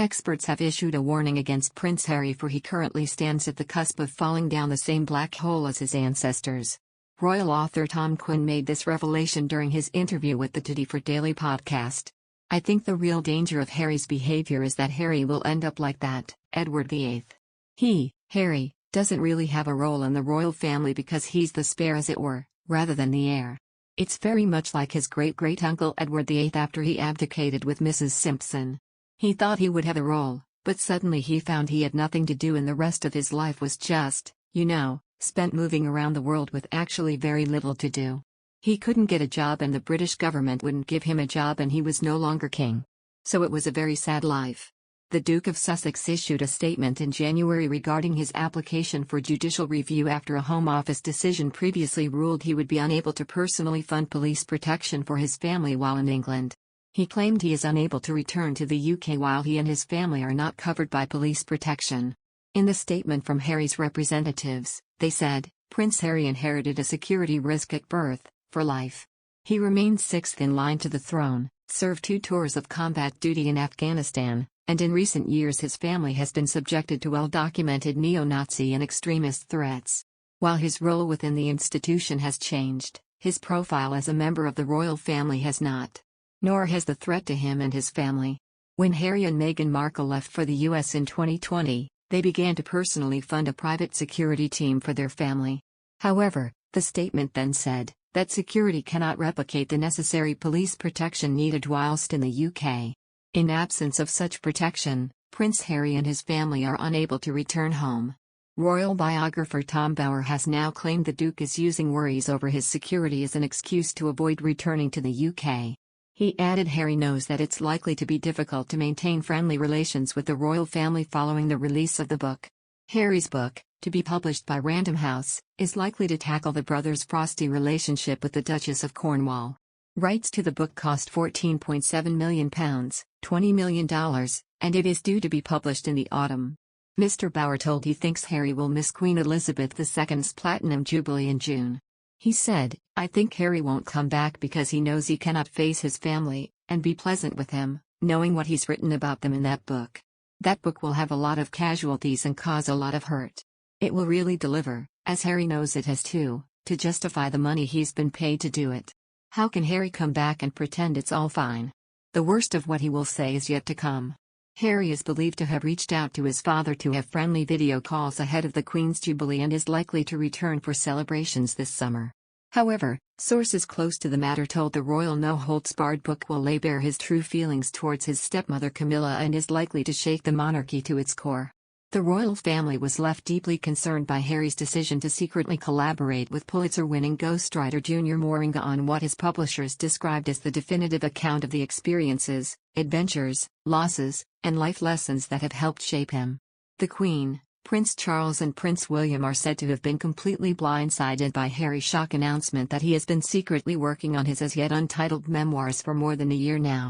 Experts have issued a warning against Prince Harry, for he currently stands at the cusp of falling down the same black hole as his ancestors. Royal author Tom Quinn made this revelation during his interview with the Today for Daily podcast. "I think the real danger of Harry's behavior is that Harry will end up like that, Edward VIII. Harry, doesn't really have a role in the royal family because he's the spare, as it were, rather than the heir. It's very much like his great-great-uncle Edward VIII after he abdicated with Mrs. Simpson. He thought he would have a role, but suddenly he found he had nothing to do and the rest of his life was just, spent moving around the world with actually very little to do. He couldn't get a job and the British government wouldn't give him a job and he was no longer king. So it was a very sad life." The Duke of Sussex issued a statement in January regarding his application for judicial review after a Home Office decision previously ruled he would be unable to personally fund police protection for his family while in England. He claimed he is unable to return to the UK while he and his family are not covered by police protection. In the statement from Harry's representatives, they said, Prince Harry inherited a security risk at birth, for life. He remained sixth in line to the throne, served 2 tours of combat duty in Afghanistan, and in recent years his family has been subjected to well-documented neo-Nazi and extremist threats. While his role within the institution has changed, his profile as a member of the royal family has not. Nor has the threat to him and his family. When Harry and Meghan Markle left for the US in 2020, they began to personally fund a private security team for their family. However, the statement then said that security cannot replicate the necessary police protection needed whilst in the UK. In absence of such protection, Prince Harry and his family are unable to return home. Royal biographer Tom Bower has now claimed the Duke is using worries over his security as an excuse to avoid returning to the UK. He added Harry knows that it's likely to be difficult to maintain friendly relations with the royal family following the release of the book. Harry's book, to be published by Random House, is likely to tackle the brothers' frosty relationship with the Duchess of Cornwall. Rights to the book cost £14.7 million, $20 million, and it is due to be published in the autumn. Mr. Bower told he thinks Harry will miss Queen Elizabeth II's Platinum Jubilee in June. He said, "I think Harry won't come back because he knows he cannot face his family, and be pleasant with him, knowing what he's written about them in that book. That book will have a lot of casualties and cause a lot of hurt. It will really deliver, as Harry knows it has to justify the money he's been paid to do it. How can Harry come back and pretend it's all fine? The worst of what he will say is yet to come." Harry is believed to have reached out to his father to have friendly video calls ahead of the Queen's Jubilee and is likely to return for celebrations this summer. However, sources close to the matter told the royal no-holds-barred book will lay bare his true feelings towards his stepmother Camilla and is likely to shake the monarchy to its core. The royal family was left deeply concerned by Harry's decision to secretly collaborate with Pulitzer-winning ghostwriter Junior Moringa on what his publishers described as the definitive account of the experiences, adventures, losses, and life lessons that have helped shape him. The Queen, Prince Charles and Prince William are said to have been completely blindsided by Harry's shock announcement that he has been secretly working on his as yet untitled memoirs for more than a year now.